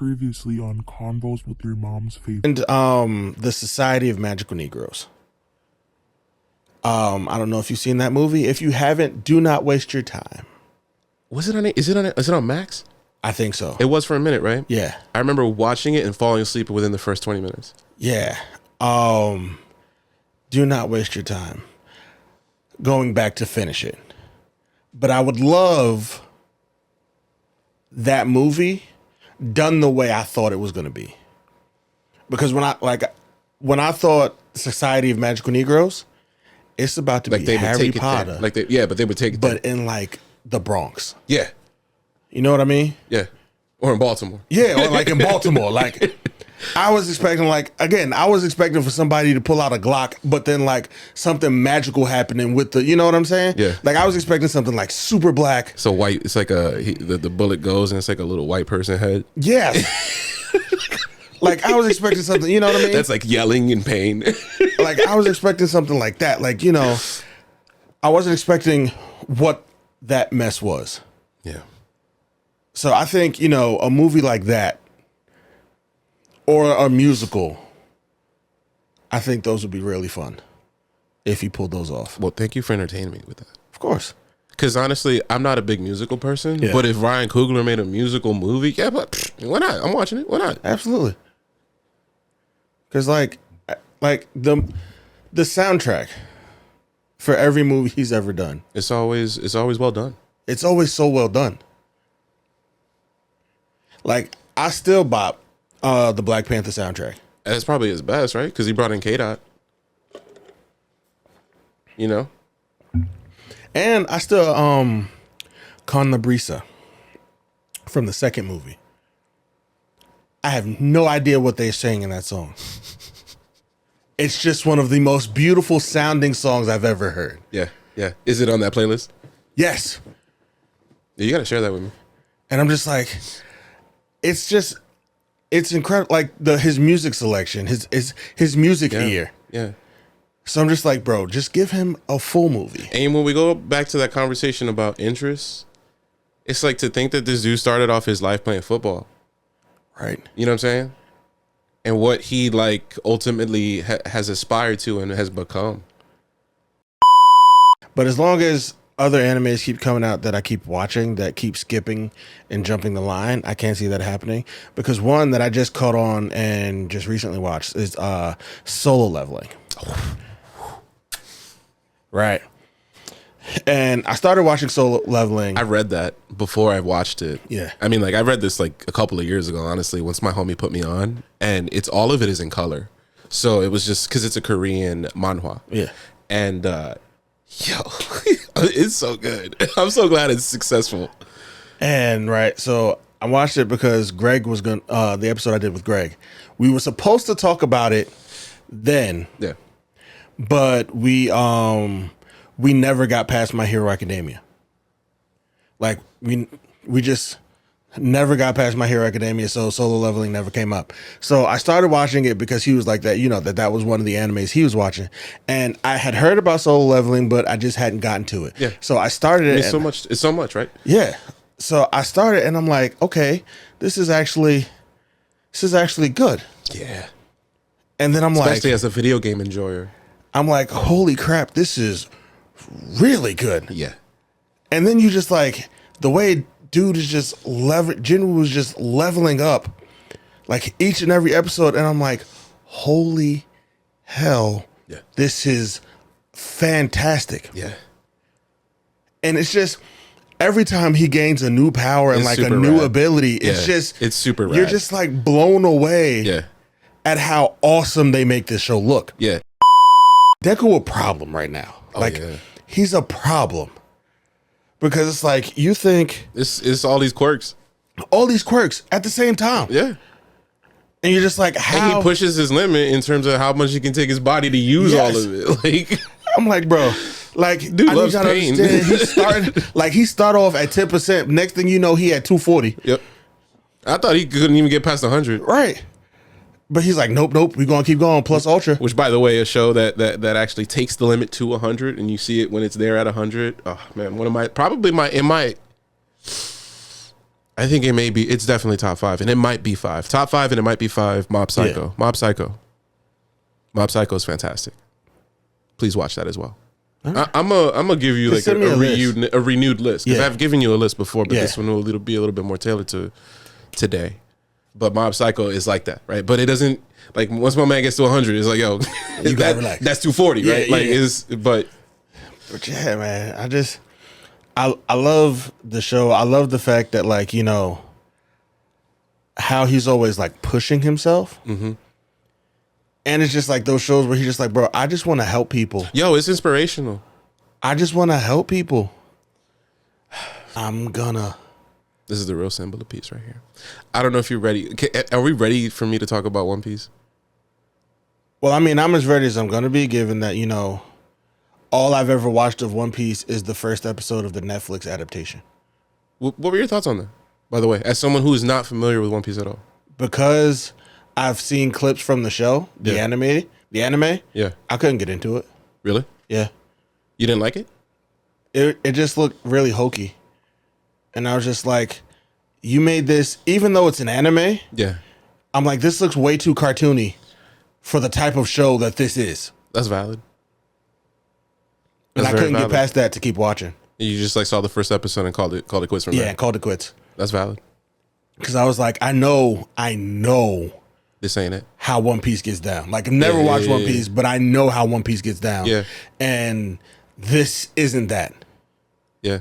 Previously on Convos with Your Mom's Favorite. And the Society of Magical Negroes. I don't know if you've seen that movie. If you haven't, do not waste your time. Was it on? Is it on Max? I think so. It was for a minute, right? Yeah. I remember watching it and falling asleep within the first 20 minutes. Yeah. Do not waste your time going back to finish it. But I would love that movie done the way I thought it was going to be. Because when I thought Society of Magical Negroes, it's about to be Harry Potter. But they would take it but in like the Bronx. Yeah. You know what I mean? Yeah. Or in Baltimore. Yeah, or like in Baltimore. Like I was expecting for somebody to pull out a Glock, but then like something magical happening with the, you know what I'm saying? Yeah. Like I was expecting something like super black. So white, it's like the bullet goes and it's like a little white person head. Yeah. Like I was expecting something, you know what I mean? That's like yelling in pain. Like I was expecting something like that. Like, you know, I wasn't expecting what that mess was. Yeah. So I think, you know, a movie like that or a musical, I think those would be really fun if you pulled those off. Well, thank you for entertaining me with that. Of course. Because honestly, I'm not a big musical person. Yeah. But if Ryan Coogler made a musical movie, yeah, but why not? I'm watching it. Why not? Absolutely. Because like the soundtrack for every movie he's ever done, It's always well done. it's always so well done. Like I still bop the Black Panther soundtrack. That's probably his best, right? Because he brought in K-Dot. You know? And I still Con La Brisa from the second movie. I have no idea what they're saying in that song. It's just one of the most beautiful sounding songs I've ever heard. Yeah. Yeah. Is it on that playlist? Yes. Yeah, you got to share that with me. And I'm just like, it's incredible. Like his music selection, his music ear. Yeah. So I'm just like, bro, just give him a full movie. And when we go back to that conversation about interests, it's like to think that this dude started off his life playing football. Right. You know what I'm saying? And what he like ultimately has aspired to and has become. But as long as other animes keep coming out that I keep watching, that keep skipping and jumping the line, I can't see that happening. Because one that I just caught on and just recently watched is Solo Leveling. Right. And I started watching Solo Leveling. I read that before I watched it. Yeah. I mean, like I read this like a couple of years ago, honestly, once my homie put me on, and it's all of it is in color. So it was just because it's a Korean manhwa. Yeah. And it's so good. I'm so glad it's successful. And right, so I watched it because Greg was going the episode I did with Greg. We were supposed to talk about it then. Yeah. But we never got past My Hero Academia. Like we just never got past My Hero Academia, so Solo Leveling never came up. So I started watching it because he was like that, you know, that was one of the animes he was watching. And I had heard about Solo Leveling, but I just hadn't gotten to it. Yeah. So I started it. It's so much, right? Yeah. So I started and I'm like, okay, this is actually good. Yeah. And then I'm Especially like, as a video game enjoyer. I'm like, holy crap, this is really good. Yeah. And then you just like the way dude is just Jinwoo was just leveling up like each and every episode. And I'm like, holy hell, Yeah. this is fantastic. Yeah. And it's just every time he gains a new power and It's like a super new rad. ability, it's Yeah. just, It's super you're rad. just like blown away Yeah. at how awesome they make this show look. Yeah. Deku a problem right now. Like yeah. he's a problem because it's like you think It's all these quirks. all these quirks at the same time, Yeah. and you're just like, how? And he pushes his limit in terms of how much he can take his body to use all of it. Like, I'm like, bro, like Dude I loves need y'all to pain. understand. He started off at 10%. Next thing you know, he had 240. yep. I thought he couldn't even get past 100. Right. But he's like, nope, we're gonna keep going. Plus Ultra. Which, by the way, a show that actually takes the limit to 100, and you see it when it's there at 100. Oh man, I I think it may be. It's definitely top 5, and it might be 5. Top 5, and it might be 5. Mob Psycho. Yeah. Mob Psycho. Mob Psycho is fantastic. Please watch that as well. Right. I'm gonna give you like a renewed list, because I've given you a list before, but this one will be a little bit more tailored to today. But Mob Psycho is like that, right? But it doesn't, like, once my man gets to 100, it's like, yo, you gotta relax. That's 240, right? Yeah, like yeah. but yeah, man. I love the show. I love the fact that, like, you know, how he's always like pushing himself. Mm-hmm. And it's just like those shows where he's just like, bro, I just want to help people. Yo, it's inspirational. I just want to help people. This is the real symbol of peace right here. I don't know if you're ready. Are we ready for me to talk about One Piece? Well, I mean, I'm as ready as I'm going to be, given that, you know, all I've ever watched of One Piece is the first episode of the Netflix adaptation. What were your thoughts on that, by the way, as someone who is not familiar with One Piece at all? Because I've seen clips from the show, the anime. Yeah. I couldn't get into it. Really? Yeah. You didn't like it? It just looked really hokey. And I was just like, you made this, even though it's an anime, Yeah. I'm like, this looks way too cartoony for the type of show that this is. That's valid. And I couldn't get past that to keep watching. You just like saw the first episode and called it quits from there. Yeah, called it quits. That's valid. Because I was like, I know This ain't it. how One Piece gets down. Like, I've never watched One Piece, but I know how One Piece gets down. Yeah. And this isn't that. Yeah.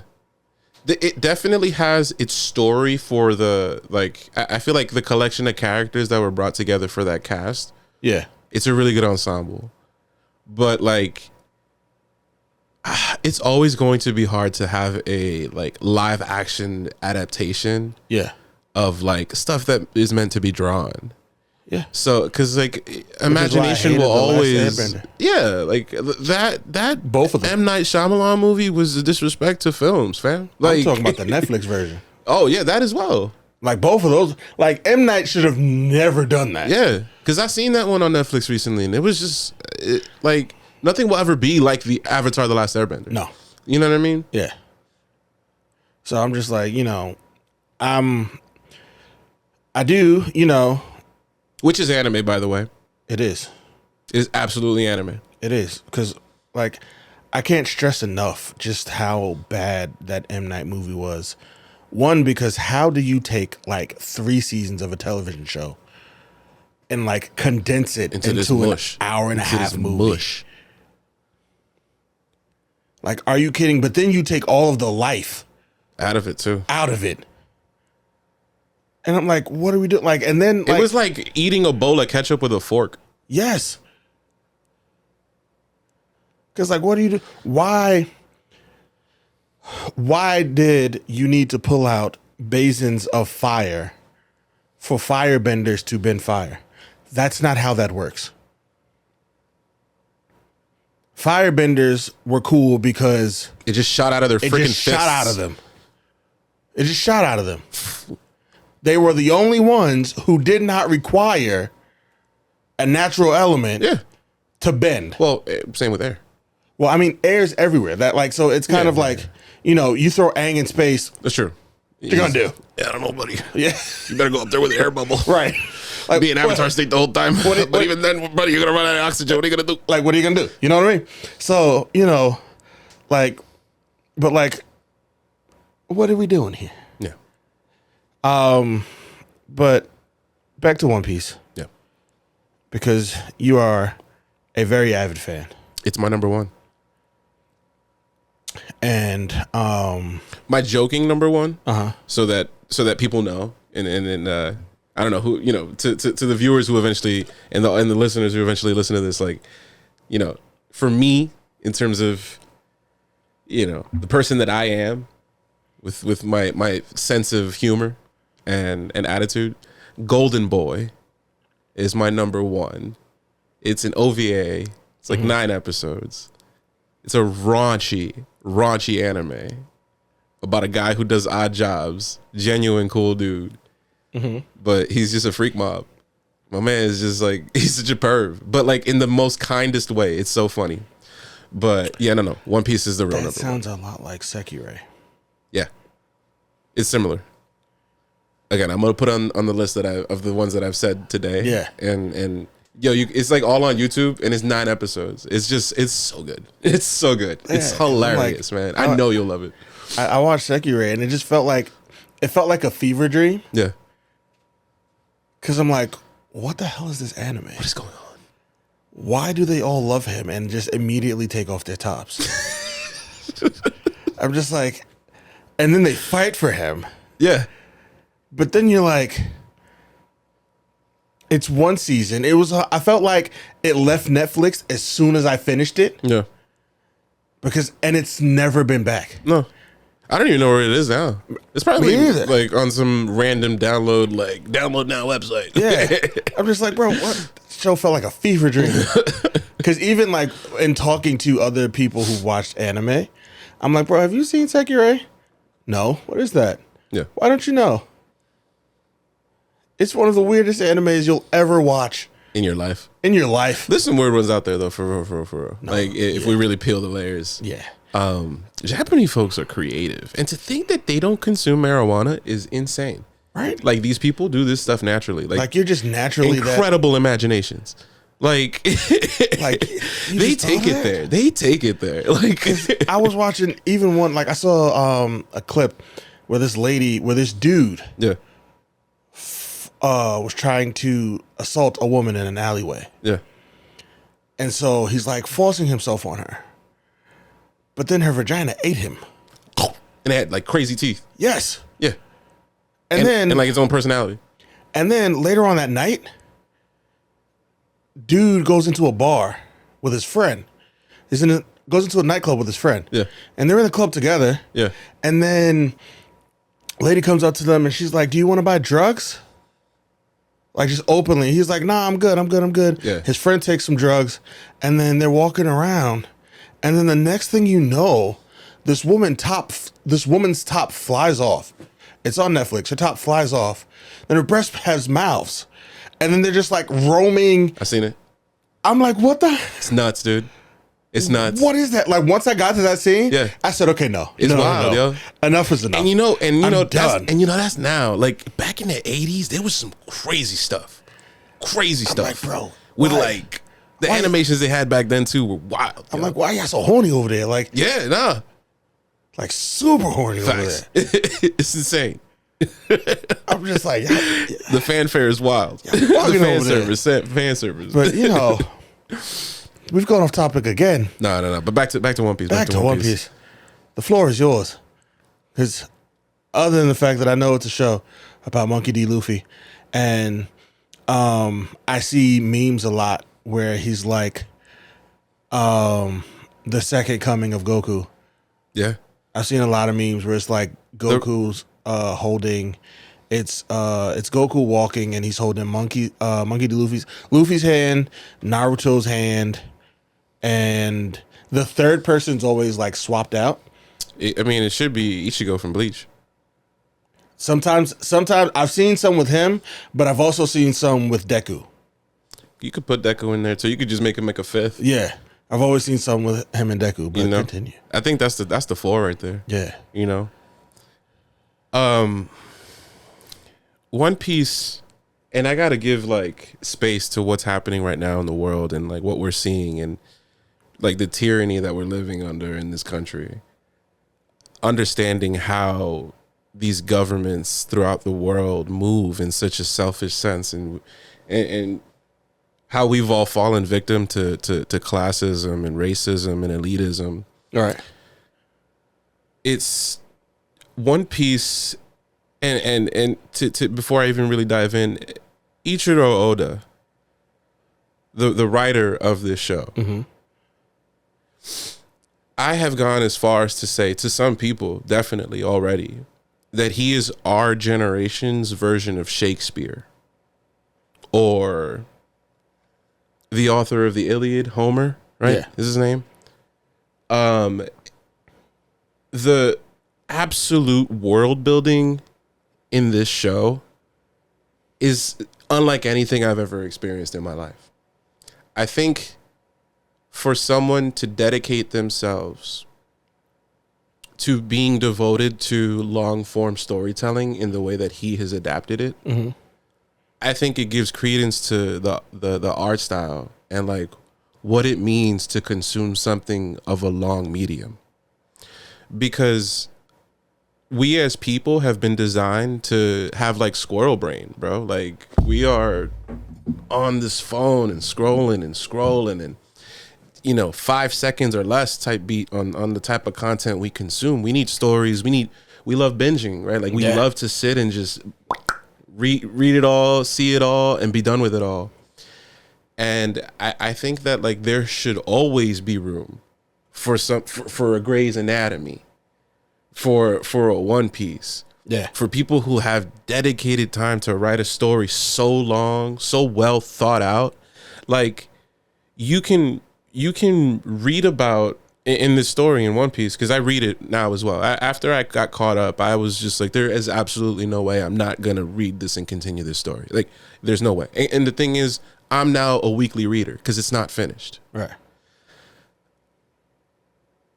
It definitely has its story for the, like, I feel like the collection of characters that were brought together for that cast. Yeah. It's a really good ensemble. But, like, it's always going to be hard to have a, like, live action adaptation of, like, stuff that is meant to be drawn. Yeah. So, because, like, imagination will always, like that both of them. M. Night Shyamalan movie was a disrespect to films, fam. Like, I'm talking about the Netflix version. Oh yeah, that as well. Like, both of those, like, M. Night should have never done that. Yeah, because I seen that one on Netflix recently, and it was just like, nothing will ever be like the Avatar: The Last Airbender. No. You know what I mean? Yeah. So I'm just like, you know, I do, you know. Which is anime, by the way. It is. It is absolutely anime. It is. Because, like, I can't stress enough just how bad that M. Night movie was. One, because how do you take, like, 3 seasons of a television show and, like, condense it into an hour and a half movie? Mush. Like, are you kidding? But then you take all of the life out of it, too. Out of it. And I'm like, what are we doing? Like, and then, like, it was like eating a bowl of ketchup with a fork. Yes. Because, like, what do you do? Why did you need to pull out basins of fire for firebenders to bend fire? That's not how that works. Firebenders were cool because it just shot out of their freaking fists. It just shot out of them. They were the only ones who did not require a natural element to bend. Well, same with air. Well, I mean, air's everywhere. That, like, so it's kind of like, you know, you throw Aang in space. That's true. What you gonna do? Yeah, I don't know, buddy. Yeah. You better go up there with the air bubble. Right. Like, be in Avatar state the whole time. But even then, buddy, you're gonna run out of oxygen. What are you gonna do? Like, what are you gonna do? You know what I mean? So, you know, like, but, like, what are we doing here? Yeah. But back to One Piece. Yeah. Because you are a very avid fan. It's my number one. And my joking number one. Uh-huh. So that people know, and I don't know who, you know, to the viewers who eventually and the listeners who eventually listen to this, like, you know, for me, in terms of, you know, the person that I am, with my sense of humor and attitude, Golden Boy is my number one. It's an OVA. It's like 9 episodes. It's a raunchy anime about a guy who does odd jobs. Genuine cool dude. But he's just a freak mob. My man is just like, he's such a perv, but like in the most kindest way. It's so funny. But yeah, no. One Piece is the real number one. That sounds a lot like Sekirei. Yeah. It's similar. again, I'm gonna put on the list of the ones that I've said today. Yeah. And yo, it's like all on YouTube, and it's 9 episodes. It's so good. It's so good. It's Yeah, hilarious, man. I know you'll love it. I watched Sekiro and it just felt like a fever dream. Yeah. Because I'm like, what the hell is this anime? What is going on? Why do they all love him and just immediately take off their tops? I'm just like, and then they fight for him. Yeah. But then you're like, it's one season. I felt like it left Netflix as soon as I finished it. Yeah. And it's never been back. No. I don't even know where it is now. It's probably Me either. like on some random download now website. Yeah. I'm just like, bro, what? This show felt like a fever dream. Because even like in talking to other people who watched anime, I'm like, bro, have you seen Sekiro? No. What is that? Yeah. Why don't you know? It's one of the weirdest animes you'll ever watch In your life. in your life. There's some weird ones out there though, for real. Like if we really peel the layers. Yeah. Japanese folks are creative. And to think that they don't consume marijuana is insane. Right? Like these people do this stuff naturally. Like you're just naturally incredible imaginations. Like Like you they just take thought it that? there. They take it there. Like I was watching even one, like I saw a clip where this dude yeah. was trying to assault a woman in an alleyway. Yeah. And so he's like forcing himself on her. But then her vagina ate him. And it had like crazy teeth. Yes. Yeah. And then like its own personality. And then later on that night, dude goes into a bar with his friend. Goes into a nightclub with his friend. Yeah. And they're in the club together. Yeah. And then lady comes up to them and she's like, "Do you want to buy drugs?" Like just openly. He's like, "Nah, I'm good. Yeah. His friend takes some drugs and then they're walking around. And then the next thing you know, this woman's top flies off. It's on Netflix. Her top flies off. Then her breast has mouths. And then they're just like roaming. I seen it. I'm like, what the? It's nuts, dude. It's nuts. What is that? Like once I got to that scene, Yeah. I said, okay, no. It's No, wild, yo. Enough is enough. And you know, I'm done. that's now. Like back in the 80s, there was some crazy stuff. Crazy stuff. like, bro, With why? like the animations they had back then too were wild. I'm yo. like, why y'all so horny over there? Like, yeah, nah. like super horny Facts. over there. It's insane. I'm just like, The fanfare is wild. The walking fan over there. fan service. But you know, we've gone off topic again. No. But back to One Piece. Back to One Piece. The floor is yours. Because other than the fact that I know it's a show about Monkey D. Luffy, and I see memes a lot where he's like the second coming of Goku. Yeah. I've seen a lot of memes where it's like Goku's holding it's Goku walking and he's holding Monkey D. Luffy's hand, Naruto's hand, and the third person's always like swapped out. I mean, it should be Ichigo from Bleach. Sometimes I've seen some with him, but I've also seen some with Deku. You could put Deku in there too. You could just make him a fifth. Yeah, I've always seen some with him and Deku. But You know, continue. I think that's the floor right there. Yeah, You know, One Piece, and I gotta give like space to what's happening right now in the world and like what we're seeing and like the tyranny that we're living under in this country. Understanding how these governments throughout the world move in such a selfish sense and how we've all fallen victim to classism and racism and elitism. all right. It's One Piece, and to before I even really dive in, Ichiro Oda, the writer of this show, I have gone as far as to say to some people, definitely already, that he is our generation's version of Shakespeare, or the author of the Iliad, Homer, right? Yeah. Is his name? The absolute world building in this show is unlike anything I've ever experienced in my life. I think for someone to dedicate themselves to being devoted to long form storytelling in the way that he has adapted it, I think it gives credence to the art style and like what it means to consume something of a long medium. Because we as people have been designed to have like squirrel brain, bro. Like we are on this phone and scrolling and 5 seconds or less type beat on the type of content we consume. We need stories. We love binging, right? Like we love to sit and just read it all, see it all, and be done with it all. And I think that like there should always be room for a Grey's Anatomy, for a One Piece. Yeah. For people who have dedicated time to write a story so long, so well thought out. Like you can read about in this story in One Piece, because I read it now as well. After I got caught up, I was just like, there is absolutely no way I'm not gonna read this and continue this story. Like, there's no way. And the thing is, I'm now a weekly reader because it's not finished. Right.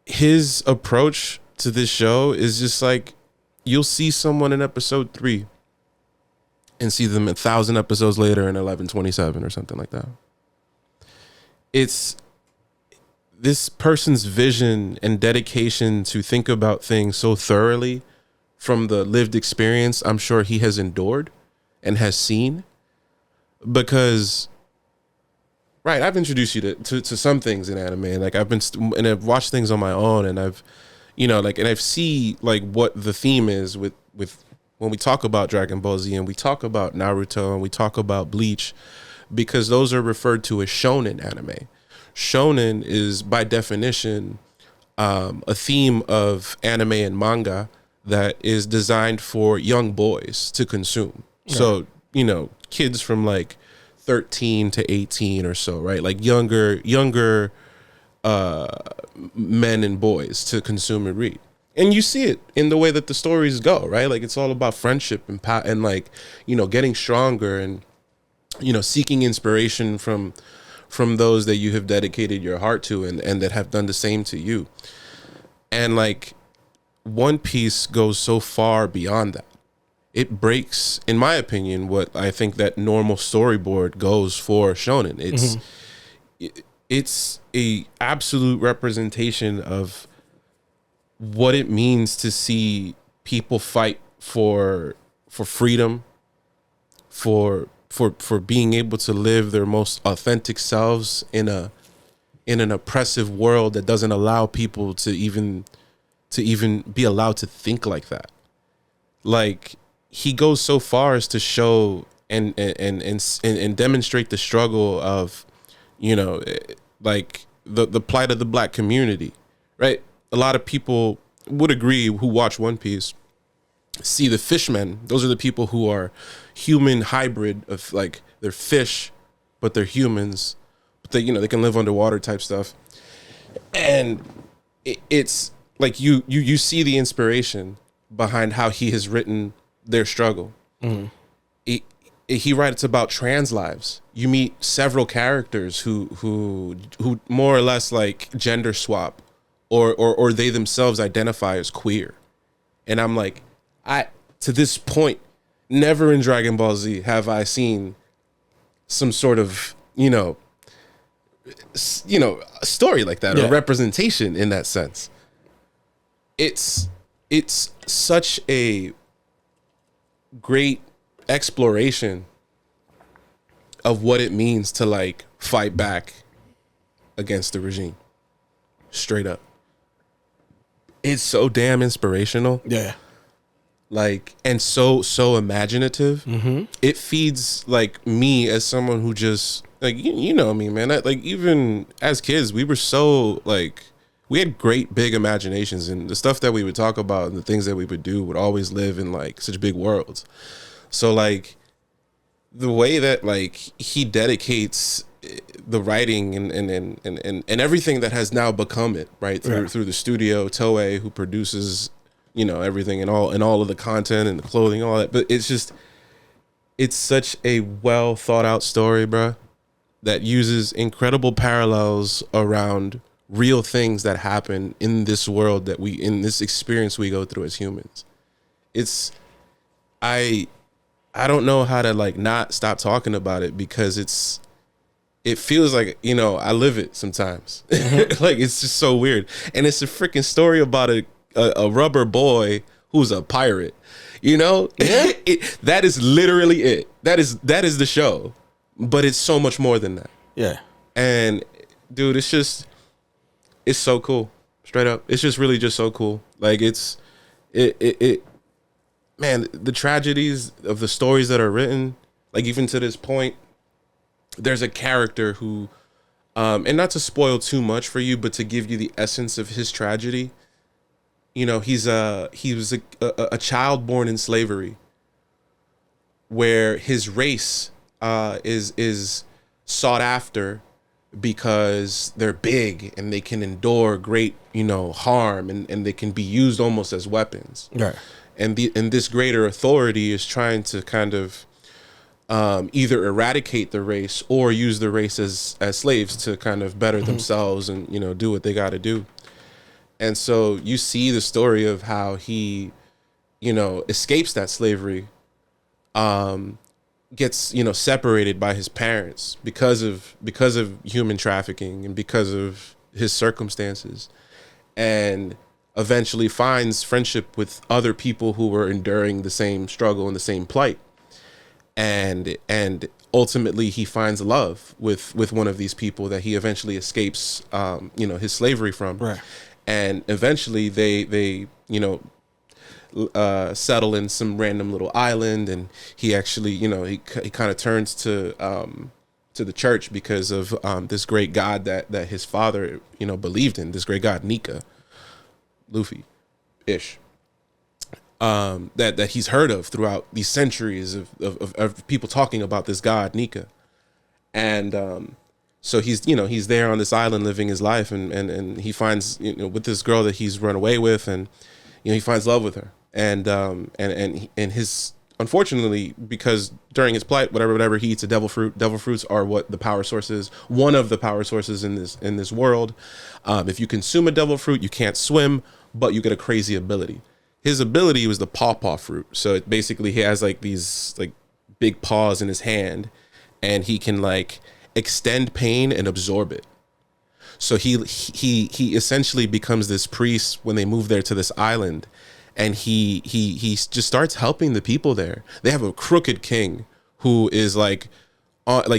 His approach to this show is just like, you'll see someone in episode 3 and see them 1,000 episodes later in 1127 or something like that. It's this person's vision and dedication to think about things so thoroughly from the lived experience I'm sure he has endured and has seen. Because, right, I've introduced you to some things in anime, and like and I've watched things on my own, and I've, and I've see like what the theme is with when we talk about Dragon Ball Z and we talk about Naruto and we talk about Bleach, because those are referred to as shonen anime. Shonen is by definition a theme of anime and manga that is designed for young boys to consume. Right. So, kids from like 13 to 18 or so, right? Like younger men and boys to consume and read. And you see it in the way that the stories go, right? Like it's all about friendship and like, getting stronger and, seeking inspiration from those that you have dedicated your heart to and that have done the same to you. And like One Piece goes so far beyond that. It breaks, in my opinion, what I think that normal storyboard goes for shonen. It's a absolute representation of what it means to see people fight for freedom, for being able to live their most authentic selves in an oppressive world that doesn't allow people to even be allowed to think like that. Like he goes so far as to show and demonstrate the struggle of, like the plight of the black community, right? A lot of people would agree who watch One Piece see the fishmen. Those are the people who are human hybrid of like they're fish, but they're humans. But they can live underwater type stuff. And it's like you see the inspiration behind how he has written their struggle. Mm-hmm. He writes about trans lives. You meet several characters who more or less like gender swap or they themselves identify as queer. And I'm like, to this point, never in Dragon Ball Z have I seen some sort of, a story like that or representation in that sense. It's such a great exploration of what it means to like fight back against the regime. Straight up. It's so damn inspirational. Yeah. Like, and so imaginative. Mm-hmm. It feeds like me as someone who just like, you know me, man. Like even as kids, we were so like, we had great big imaginations, and the stuff that we would talk about and the things that we would do would always live in like such big worlds. So like the way that like he dedicates the writing and everything that has now become it, right? Through the studio, Toei, who produces, everything and all of the content and the clothing, all that. But it's such a well thought out story, bro, that uses incredible parallels around real things that happen in this world that in this experience we go through as humans. I don't know how to like not stop talking about it, because it feels like, I live it sometimes. Like, it's just so weird. And it's a freaking story about a rubber boy who's a pirate, Yeah. That is literally it. That is the show, but it's so much more than that. Yeah. And dude, it's so cool. Straight up. It's just really just so cool. Like, man, the tragedies of the stories that are written, like, even to this point, there's a character who, and not to spoil too much for you, but to give you the essence of his tragedy. He was a child born in slavery, where his race is sought after because they're big and they can endure great, harm, and they can be used almost as weapons. Right. And this greater authority is trying to kind of either eradicate the race or use the race as slaves to kind of better themselves and, do what they got to do. And so you see the story of how he, escapes that slavery, gets, separated by his parents because of human trafficking and because of his circumstances, and eventually finds friendship with other people who were enduring the same struggle and the same plight. And ultimately he finds love with one of these people that he eventually escapes, his slavery from. Right. And eventually they settle in some random little island, and he actually, he kind of turns to the church because of this great god that his father, believed in, this great god Nika, Luffy-ish, that he's heard of throughout these centuries of people talking about this god Nika. And so he's there on this island living his life, and he finds, with this girl that he's run away with, and he finds love with her, and his, unfortunately, because during his plight, whatever he eats a devil fruits are what the power source is, one of the power sources in this world. If you consume a devil fruit, you can't swim, but you get a crazy ability. His ability was the paw fruit. So it basically, he has like these like big paws in his hand, and he can like extend pain and absorb it. So he essentially becomes this priest when they move there to this island, and he just starts helping the people there. They have a crooked king who is like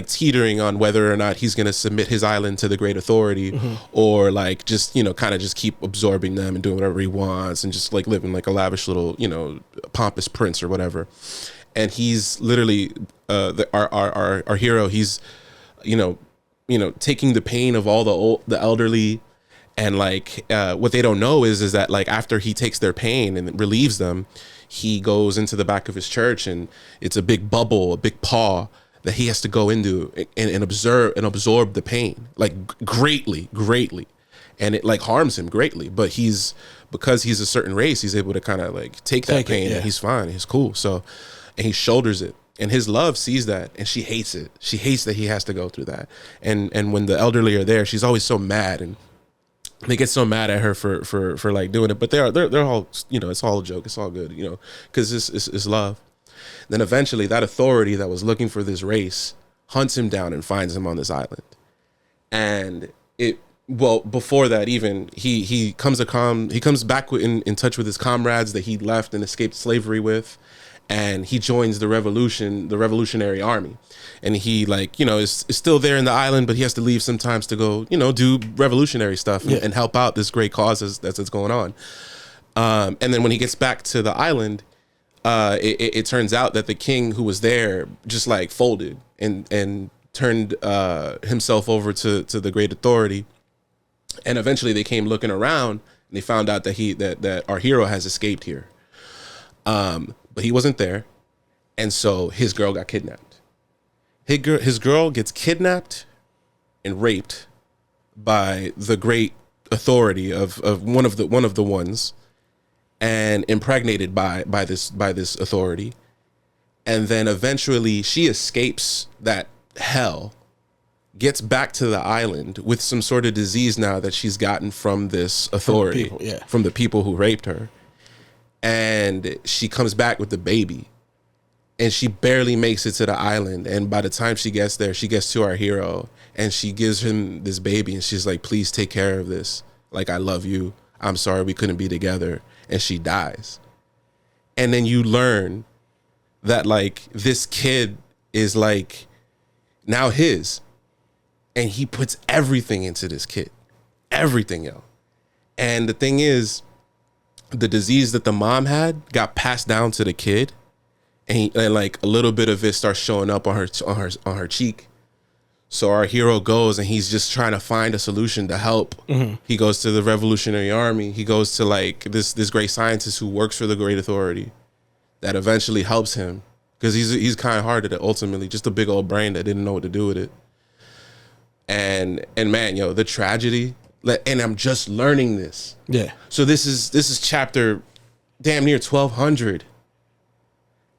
teetering on whether or not he's going to submit his island to the great authority, or like just kind of just keep absorbing them and doing whatever he wants and just like living like a lavish little pompous prince or whatever. And he's literally our hero. He's taking the pain of all the elderly, and like what they don't know is that like after he takes their pain and relieves them, he goes into the back of his church, and it's a big bubble, a big paw that he has to go into and absorb the pain, like greatly, and it like harms him greatly. But because he's a certain race, he's able to kind of like take that pain, and he's fine, he's cool. So, and he shoulders it. And his love sees that, and she hates it. She hates that he has to go through that. And when the elderly are there, she's always so mad, and they get so mad at her for like doing it. But they're all, it's all a joke. It's all good, because it's love. Then eventually that authority that was looking for this race hunts him down and finds him on this island. And before that, even he comes back in touch with his comrades that he left and escaped slavery with. And he joins the revolutionary army, and he is still there in the island, but he has to leave sometimes to go, do revolutionary stuff and help out this great cause that's going on. And then when he gets back to the island, it turns out that the king who was there just like folded and turned himself over to the great authority. And eventually they came looking around, and they found out that our hero has escaped here. But he wasn't there, and so his girl got kidnapped. His girl gets kidnapped and raped by the great authority of one of the ones, and impregnated by this authority, and then eventually she escapes that hell gets back to the island with some sort of disease now that she's gotten from this authority, from the people who raped her. And she comes back with the baby. And she barely makes it to the island. And by the time she gets there, she gets to our hero. And she gives him this baby. And she's like, please take care of this. Like, I love you. I'm sorry we couldn't be together. And she dies. And then you learn that, like, this kid is, like, now his. And he puts everything into this kid. Everything, yo. And the thing is, the disease that the mom had got passed down to the kid. And like a little bit of it starts showing up on her cheek. So our hero goes and he's just trying to find a solution to help. Mm-hmm. He goes to the Revolutionary Army. He goes to like this great scientist who works for the Great Authority that eventually helps him because he's kind of hearted ultimately, just a big old brain that didn't know what to do with it. And man, yo, the tragedy. And I'm just learning this. Yeah. So this is chapter damn near 1200.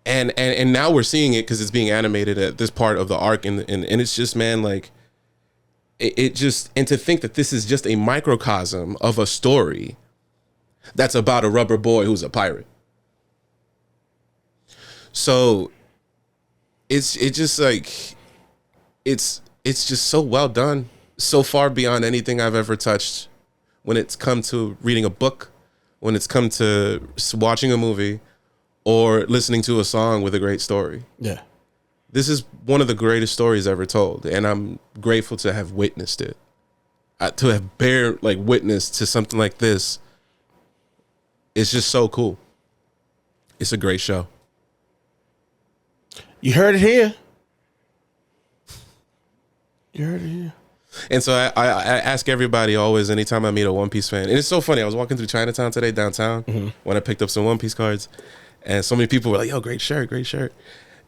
And now we're seeing it because it's being animated at this part of the arc, and it's just, man, like it just, and to think that this is just a microcosm of a story that's about a rubber boy who's a pirate. So it's just like it's just so well done, so far beyond anything I've ever touched when it's come to reading a book, when it's come to watching a movie, or listening to a song with a great story. Yeah. This is one of the greatest stories ever told, and I'm grateful to have witnessed it. To have witness to something like this, it's just so cool. It's a great show. You heard it here. You heard it here. And so I ask everybody always, anytime I meet a One Piece fan, and it's so funny, I was walking through Chinatown today, downtown, when I picked up some One Piece cards. And so many people were like, yo, great shirt, great shirt.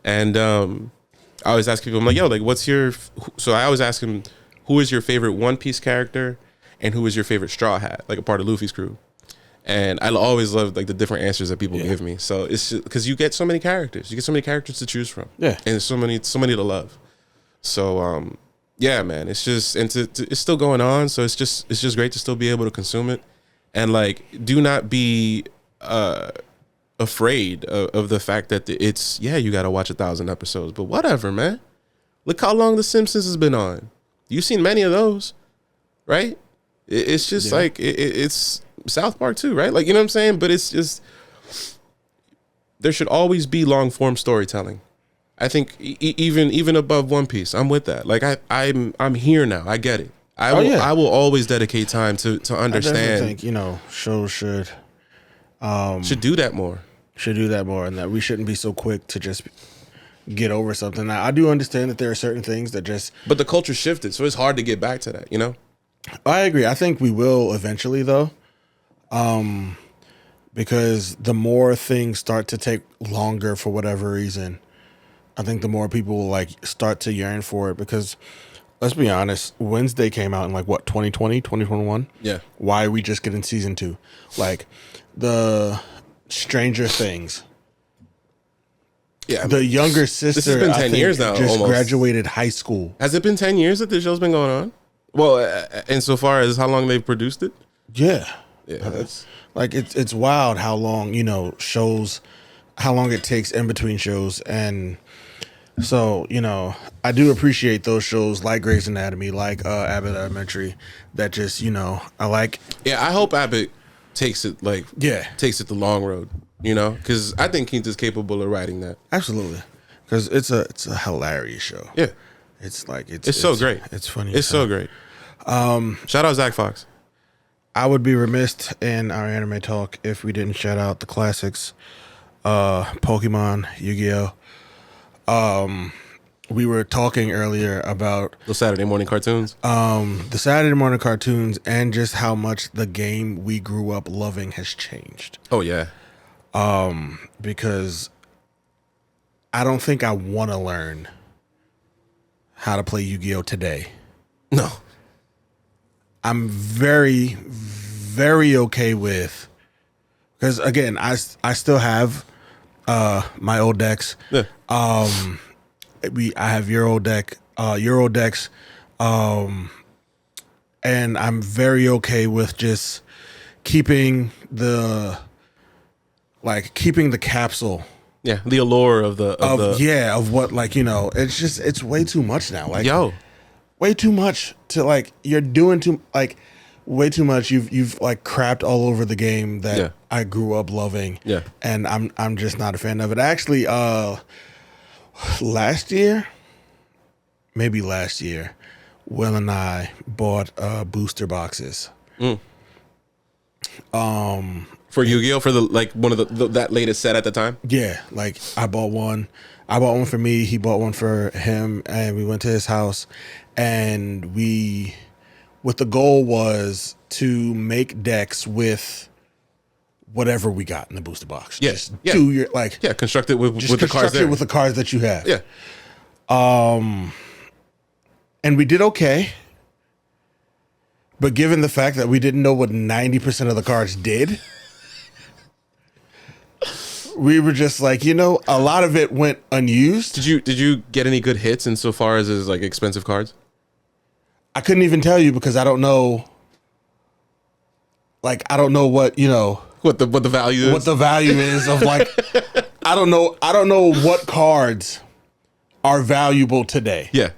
And I always ask people, I'm like, yo, like, so I always ask them, who is your favorite One Piece character and who is your favorite Straw Hat, like a part of Luffy's crew? And I always love like the different answers that people give me. So it's just because you get so many characters. You get so many characters to choose from. Yeah. And so many to love. So, yeah, man, it's just, and it's still going on. So it's just great to still be able to consume it. And like, do not be, afraid of the fact that it's, you got to watch 1,000 episodes, but whatever, man. Look how long The Simpsons has been on. You've seen many of those, right? It's just like it's South Park too, right? Like, you know what I'm saying? But it's just, there should always be long form storytelling. I think even above One Piece, I'm with that. Like I'm here now. I get it. I will always dedicate time to understand. I think shows should do that more. Should do that more, and that we shouldn't be so quick to just get over something. Now, I do understand that there are certain things that just... But the culture shifted, so it's hard to get back to that, you know? I agree. I think we will eventually, though, because the more things start to take longer for whatever reason, I think the more people will, like, start to yearn for it, because... Let's be honest, Wednesday came out in 2020, 2021? Yeah. Why are we just getting season 2? Like, the Stranger Things. Yeah. The younger sister, this has been 10 years now, just almost. Graduated high school. Has it been 10 years that the show's been going on? Well, insofar as how long they've produced it? Yeah. Yeah. That's... Like, it's wild how long, shows, how long it takes in between shows, and... So, I do appreciate those shows like Grey's Anatomy, like Abbott Elementary, that just, I like. Yeah, I hope Abbott takes it the long road, because I think Keith is capable of writing that. Absolutely, because it's a hilarious show. Yeah, it's so great. It's funny. It's so great. Shout out Zach Fox. I would be remiss in our anime talk if we didn't shout out the classics, Pokemon, Yu-Gi-Oh. We were talking earlier about the Saturday morning cartoons. The Saturday morning cartoons, and just how much the game we grew up loving has changed. Oh yeah. Because I don't think I want to learn how to play Yu-Gi-Oh today. No. I'm very, very okay with, because again, I still have my old decks. Yeah. I have Euro decks. And I'm very okay with just keeping the capsule Yeah, the allure of of what, like, you know, it's way too much now. Like, yo. way too much to, like, you're doing too, like, way too much. You've like crapped all over the game that Yeah. I grew up loving. Yeah. And I'm just not a fan of it. Actually, last year, Will and I bought booster boxes. For Yu-Gi-Oh, for the like one of the that latest set at the time. Yeah, like I bought one for me, he bought one for him, and we went to his house, and what the goal was to make decks with whatever we got in the booster box. Yeah, Just yeah. do your, like, Yeah, construct it with just the cards construct it there. with the cards that you have. Yeah, And we did okay. But given the fact that we didn't know what 90% of the cards did, we were just like, you know, a lot of it went unused. Did you get any good hits insofar as like expensive cards? I couldn't even tell you because I don't know. Like, I don't know what, you know, What the value is? what the value is of, like, I don't know what cards are valuable today. Yeah,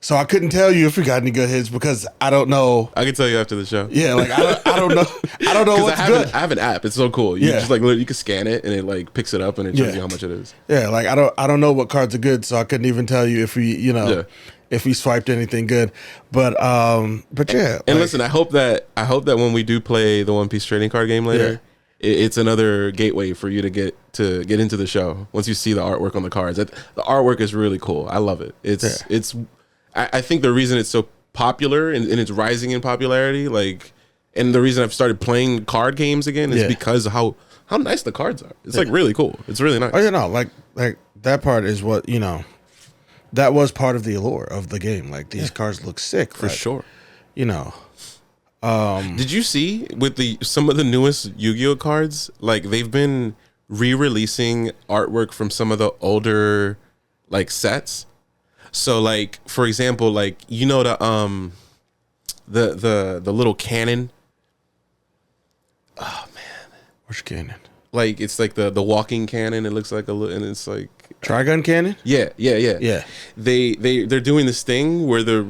So I couldn't tell you if we got any good hits because I don't know. I can tell you after the show. Yeah, like I don't know. I don't know 'Cause what's I good. have an app. It's so cool. You Yeah. just like literally, you can scan it and it like picks it up and it tells Yeah. you how much it is. Yeah, like I don't know what cards are good, so I couldn't even tell you if we, you know, Yeah. if we swiped anything good. But yeah. And like, listen, I hope that when we do play the One Piece trading card game later, it's another gateway for you to get into the show. Once you see the artwork on the cards, the artwork is really cool. I love it. It's I think the reason it's so popular and it's rising in popularity, like, and the reason I've started playing card games again is because of how nice the cards are. It's like really cool. It's really nice. Oh, you know, like that part is what, you know, that was part of the allure of the game. Like, these cards look sick For like, sure. You know, Did you see with some of the newest Yu-Gi-Oh cards, like they've been re-releasing artwork from some of the older like sets? So like, for example, like, you know, the little cannon. Oh man, which cannon? like it's like the walking cannon. It looks like a little, and it's like Trigun cannon? yeah. Yeah. They're doing this thing where they're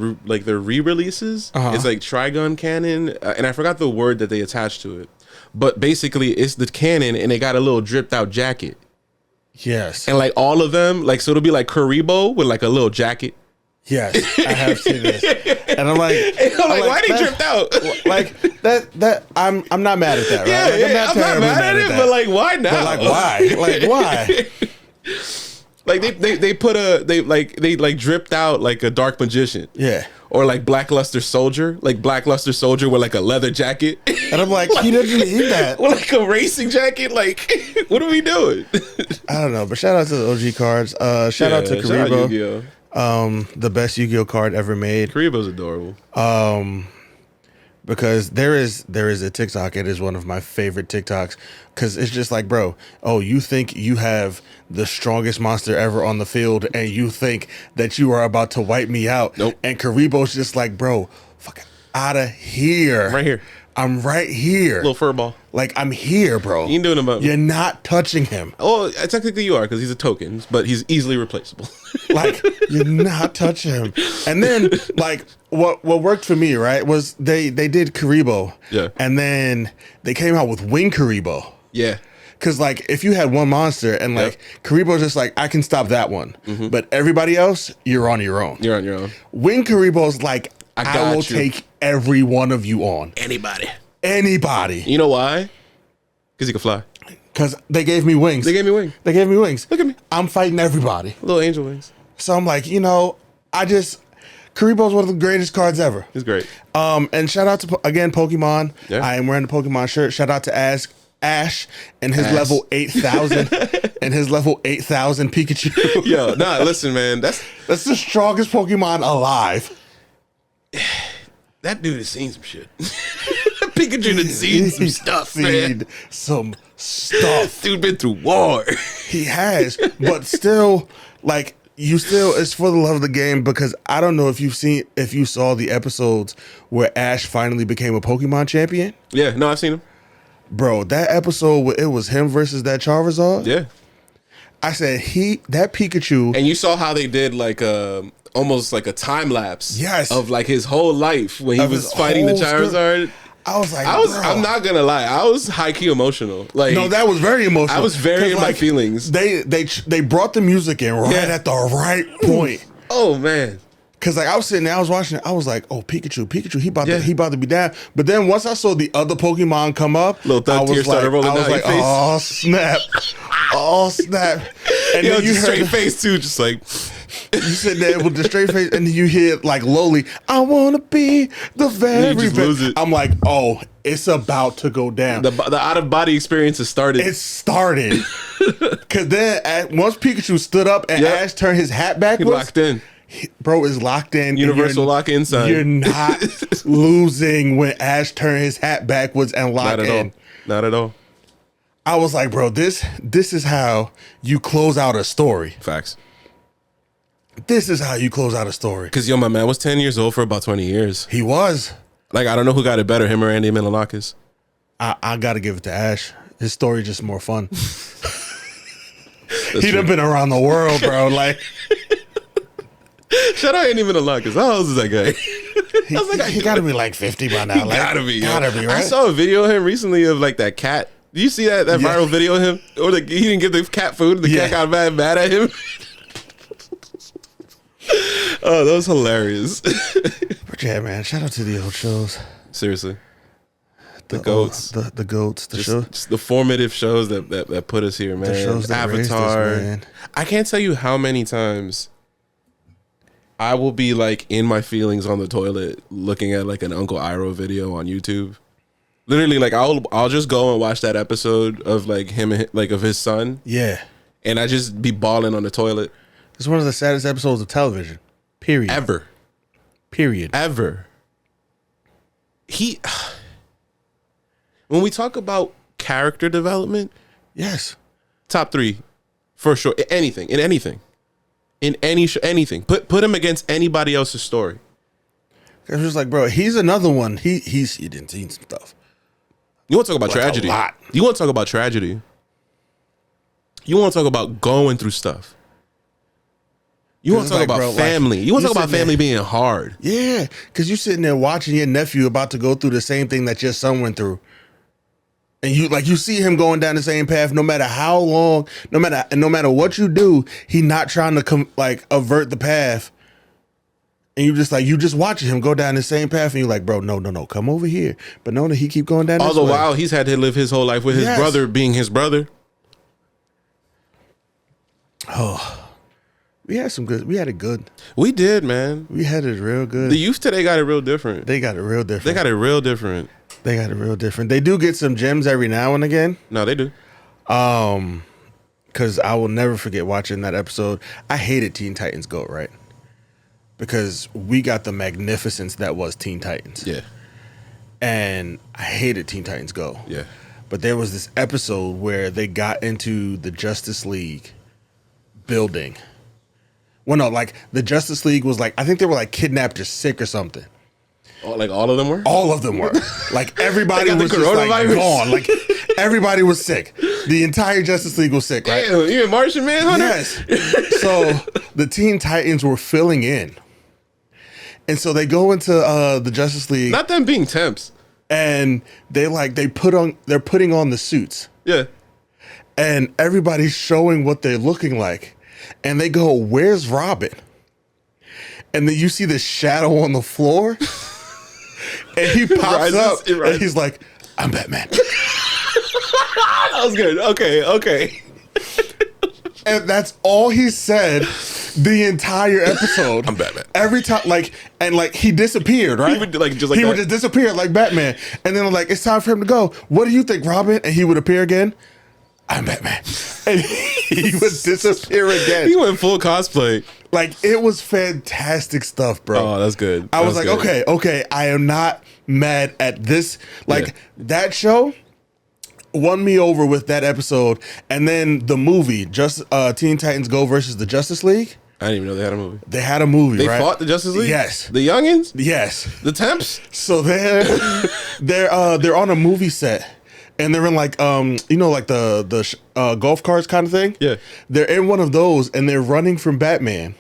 re-releases. It's like Trigun cannon, and I forgot the word that they attached to it, but basically it's the cannon, and they got a little dripped out jacket, Yes. and like all of them, like, so it'll be like Karibo with like a little jacket. Yes, I have seen this, and I'm like, Why they that- dripped out? Like that. I'm not mad at that. Right? Yeah, Like, I'm not terribly mad at it, that. but like, why not? But like, why? Like, why? Like they put they dripped out like a dark magician. Yeah. Or like Blackluster Soldier with like a leather jacket. And I'm like, he doesn't need that. Or like a racing jacket. Like, what are we doing? I don't know, but shout out to the OG cards. Shout out to Karibo. Yu-Gi-Oh. The best Yu-Gi-Oh card ever made. Karibo's adorable. Because there is a TikTok. It is one of my favorite TikToks. Because it's just like, bro, oh, you think you have the strongest monster ever on the field, and you think that you are about to wipe me out. Nope. And Karibo's just like, bro, fuck out of here. Right here. I'm right here. Little fur ball. Like, I'm here, bro. You ain't doing about You're not touching him. Oh, technically you are, because he's a token, but he's easily replaceable. Like, you're not touching him. And then, like, what worked for me, right, was they did Karibo. Yeah. And then they came out with Wing Karibo. Yeah. Because, like, if you had one monster and, like, Karibo's just like, I can stop that one. But everybody else, you're on your own. You're on your own. Wing Karibo's like, I will take every one of you on. Anybody. You know why? Because he can fly. Because they gave me wings. They gave me wings. They gave me wings. Look at me. I'm fighting everybody. Little angel wings. So I'm like, you know, Karibo's one of the greatest cards ever. He's great. And shout out to, again, Pokemon. Yeah. I am wearing the Pokemon shirt. Shout out to Ash and his level 8,000 and his level 8,000 Pikachu. Yo, nah, listen, man. That's the strongest Pokemon alive. that dude has seen some shit. Pikachu done seen some stuff, man. Some stuff. Dude been through war. He has, but still, like, it's for the love of the game, because I don't know if you saw the episodes where Ash finally became a Pokemon champion. Yeah, no, I've seen him. Bro, that episode where it was him versus that Charizard. Yeah. I said that Pikachu. And you saw how they did like almost like a time lapse. Yes. Of like his whole life when he Of was his fighting the whole Charizard. I was like, I'm not gonna lie, I was high key emotional. Like, no, that was very emotional. I was very in my like, feelings. They brought the music in right at the right point. Oh man. Cause like I was sitting there, I was watching it, I was like, "Oh, Pikachu, he about to be down." But then once I saw the other Pokemon come up, little thug tear started rolling down your face. "Oh snap, oh snap!" And Yo, then you just heard straight face too, just like you sit there with the straight face, and then you hear like lowly, "I want to be the very just lose best." it. I'm like, "Oh, it's about to go down." the out of body experience has started. It started. Cause then once Pikachu stood up and Yep. Ash turned his hat backwards, He locked in. Bro is locked in. Universal lock in sign. You're not losing when Ash turned his hat backwards and locked Not at in. all. Not at all. I was like, bro, this is how you close out a story. Facts. This is how you close out a story. Because, yo, my man was 10 years old for about 20 years. He was. Like, I don't know who got it better, him or Andy Milonakis. I got to give it to Ash. His story just more fun. He done been around the world, bro. Like, shout out Andy Milonakis. How old is that guy? he got to be like 50 by now. He like, gotta be. Gotta be, right? I saw a video of him recently of like that cat. Do you see that viral video of him? Or like he didn't give the cat food. The cat got mad at him. Oh, that was hilarious. But yeah, man, shout out to the old shows. Seriously. The goats. The goats. The show. Just the formative shows that put us here, man. The shows that raised us, Avatar. man. I can't tell you how many times I will be like in my feelings on the toilet looking at like an Uncle Iroh video on YouTube. Literally, like I'll just go and watch that episode of like him, like of his son. Yeah. And I just be bawling on the toilet. It's one of the saddest episodes of television. Period. Ever. Period. Ever. When we talk about character development, Yes. top 3 for sure. In anything. In any anything. Put him against anybody else's story. It's just like, bro, he's another one. He didn't see some stuff. You want to talk about Like tragedy? a lot. You want to talk about tragedy? You want to talk about going through stuff? You want to talk like, about bro, like, family? You want to you talk about sitting family there- being hard? Yeah, because you sitting there watching your nephew about to go through the same thing that your son went through. And you see him going down the same path, no matter how long, no matter what you do, he not trying to avert the path. And you just watching him go down the same path, and you're like, bro, no, come over here. But no, he keep going down. All this the way. while, he's had to live his whole life with his brother being his brother. We had it good. We did, man. We had it real good. The youth today got it real different. They got it real different. They got it real different. They got it real different. They do get some gems every now and again. No, they do. Because I will never forget watching that episode. I hated Teen Titans Go, right? Because we got the magnificence that was Teen Titans. Yeah. And I hated Teen Titans Go. Yeah. But there was this episode where they got into the Justice League building. Well, no, like the Justice League was like, I think they were like kidnapped or sick or something. Oh, like all of them were? All of them were. Like everybody They got was the just like coronavirus? gone. Like everybody was sick. The entire Justice League was sick, right? Damn, you in Martian Manhunter? Yes. So the Teen Titans were filling in. And so they go into the Justice League. Not them being temps. And they're putting on the suits. Yeah. And everybody's showing what they're looking like. And they go, "Where's Robin?" And then you see the shadow on the floor. And he pops up and he's like, "I'm Batman." That was good. Okay. And that's all he said the entire episode. I'm Batman. Every time, he disappeared, right? He would, like, just like he would that. just disappear like Batman. And then like, it's time for him to go. "What do you think, Robin?" And he would appear again. "I'm Batman." And he would disappear again. He went full cosplay. Like, it was fantastic stuff, bro. Oh, that's good. I was like, okay, I am not mad at this. Like, that show won me over with that episode. And then the movie, Teen Titans Go versus the Justice League. I didn't even know they had a movie. They had a movie. They right? fought the Justice League. Yes. The youngins. Yes. The temps. So they're on a movie set. And they're in like like the golf carts kind of thing. Yeah. They're in one of those and they're running from Batman.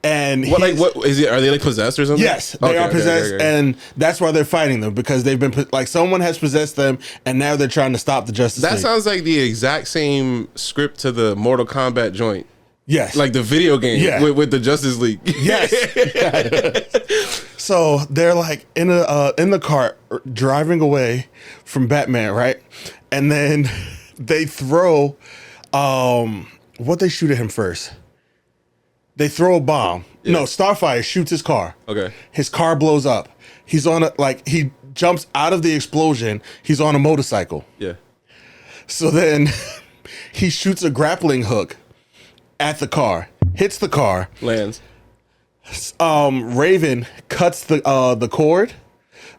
And what is it? Are they like possessed or something? Yes, they are possessed, and that's why they're fighting them, because they've been like someone has possessed them, and now they're trying to stop the Justice League. That sounds like the exact same script to the Mortal Kombat joint. Yes, like the video game with the Justice League. Yes. So they're like in the cart driving away from Batman, right? And then they throw what they shoot at him first. They throw a bomb. Yeah. No, Starfire shoots his car. Okay. His car blows up. He's on he jumps out of the explosion. He's on a motorcycle. Yeah. So then he shoots a grappling hook at the car, hits the car. Lands. Raven cuts the cord.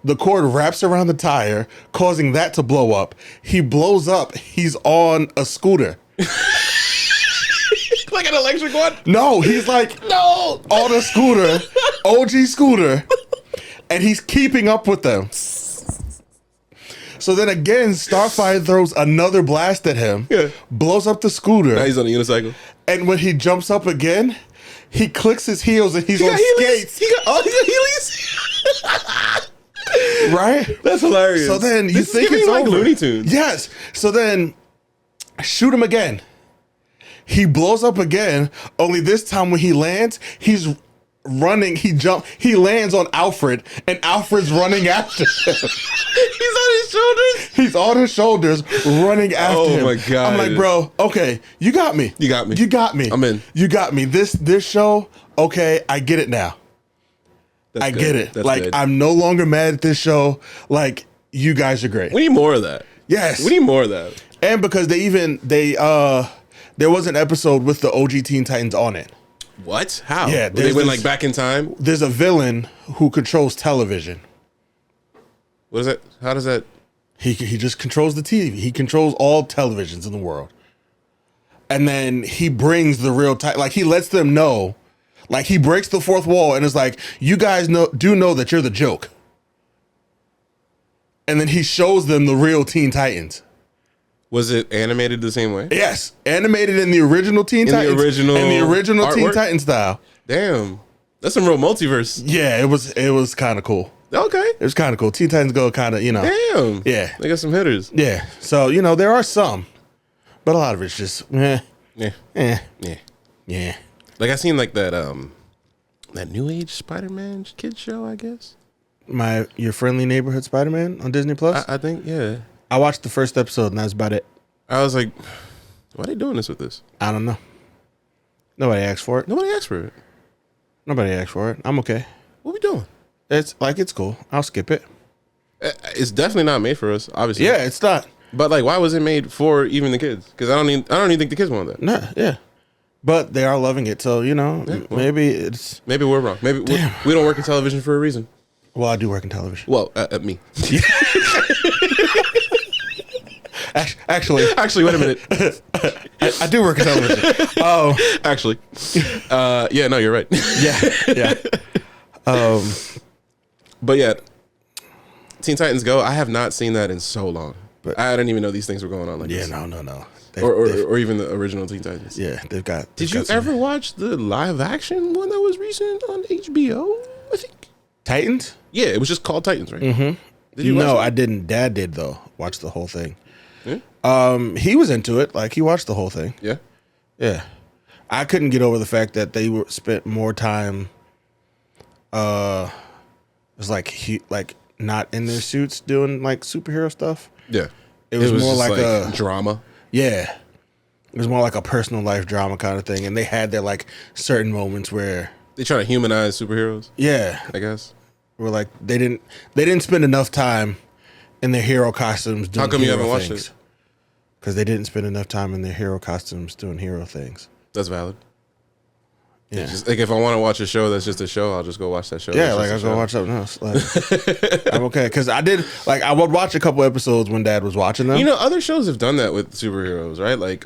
The cord wraps around the tire, causing that to blow up. He blows up. He's on a scooter. Like an electric one? No, he's like on a scooter, OG scooter, and he's keeping up with them. So then again, Starfire throws another blast at him, blows up the scooter. Now he's on a unicycle. And when he jumps up again, he clicks his heels and he's on skates. He got Heelys? Right? That's hilarious. So then you think it's like over. Looney Tunes. Yes. So then shoot him again. He blows up again, only this time when he lands, he's running, he lands on Alfred, and Alfred's running after him. He's on his shoulders? He's on his shoulders running after him. Oh my God. I'm like, bro, okay, you got me. You got me. You got me. I'm in. You got me. This show, okay, I get it now. I get it. That's like, good. I'm no longer mad at this show. Like, you guys are great. We need more of that. Yes. We need more of that. And because there was an episode with the OG Teen Titans on it. What? How? Yeah, they went like back in time? There's a villain who controls television. What is that? How does that? He just controls the TV. He controls all televisions in the world. And then he brings the real like he lets them know, like he breaks the fourth wall and is like, you guys know that you're the joke. And then he shows them the real Teen Titans. Was it animated the same way? Yes, animated in the original Teen Titans. In the original Teen Titans style. Damn, that's some real multiverse. Yeah, it was kind of cool. Okay, it was kind of cool. Teen Titans Go kind of, Damn. Yeah, they got some hitters. Yeah, so there are some, but a lot of it's just Yeah. Like I seen like that that New Age Spider-Man kid show, I guess. Your Friendly Neighborhood Spider-Man on Disney Plus. I think, yeah. I watched the first episode and that's about it. I was like, why are they doing this with this? I don't know. Nobody asked for it. Nobody asked for it. Nobody asked for it. I'm okay. What we doing? It's cool. I'll skip it. It's definitely not made for us, obviously. Yeah, it's not. But like, why was it made for even the kids? Because I don't even think the kids want that. No, yeah. But they are loving it, so maybe we're wrong. Maybe we don't work in television for a reason. Well, I do work in television. Well, me. Actually, wait a minute. I do work in television. Actually, yeah, no, you're right. Yeah. But yeah, Teen Titans Go. I have not seen that in so long. But I didn't even know these things were going on like this. Yeah, no. Or even the original Teen Titans. Yeah, they've got. Did you ever watch the live action one that was recent on HBO? I think Titans. Yeah, it was just called Titans, right? Mm-hmm. Did you? No, I didn't. Dad did though. Watch the whole thing. Yeah? He was into it. Like he watched the whole thing. Yeah. Yeah. I couldn't get over the fact that they spent more time. It was like not in their suits doing like superhero stuff. Yeah. It was more like a drama. Yeah. It was more like a personal life drama kind of thing, and they had their like certain moments where they try to humanize superheroes. Yeah, I guess. Where like they didn't spend enough time in their hero costumes doing. How come you haven't things. watched it? Because they didn't spend enough time in their hero costumes doing hero things. That's valid. Yeah. Just, like if I want to watch a show that's just a show, I'll just go watch that show. Yeah, That's like I just a go show. watch something else. Like, I'm okay because I would watch a couple episodes when Dad was watching them. You know, other shows have done that with superheroes, right? Like,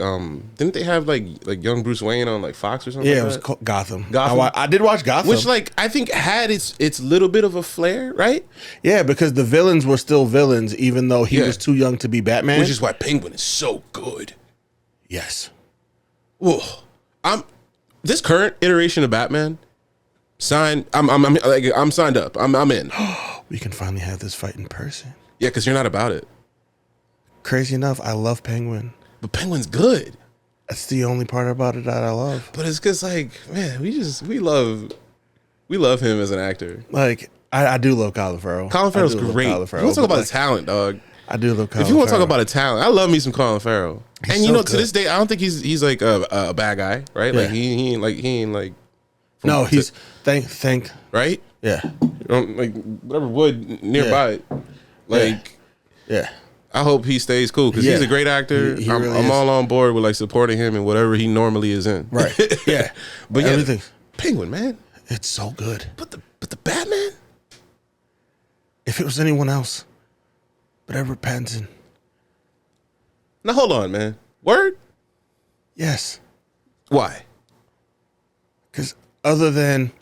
didn't they have like young Bruce Wayne on like Fox or something? Yeah, like it was that? called Gotham. Gotham? I did watch Gotham, Which, like, I think had its little bit of a flair, right? yeah, because the villains were still villains, even though he Yeah. was too young to be Batman. Which is why Penguin is so good. yes, Whoa, this current iteration of Batman. I'm signed up. I'm in. we can finally have this fight in person. Yeah, because you're not about it. Crazy enough, I love Penguin. But Penguin's good. That's the only part about it that I love. But it's because, like, man, we love him as an actor. Like, I do love Colin Farrell. Colin Farrell's I do love great. Colin You Farrell, want to talk but, about like, talent, dog? I do love Colin If you want to talk Farrell. about a talent, I love me some Colin Farrell. He's And you so know, to good. this day, I don't think he's like a bad guy, right? Like Yeah. he ain't like No, he's thank right. yeah, Like whatever wood nearby. Like yeah. I hope he stays cool because he's Yeah. a great actor. He I'm, really I'm is. all on board with like supporting him in whatever he normally is in. Right. Yeah. But yeah, Everything. Penguin, man. It's so good. But the Batman. If it was anyone else, but Edward Pattinson. Now hold on, man. Word? Yes. Why? Because other than,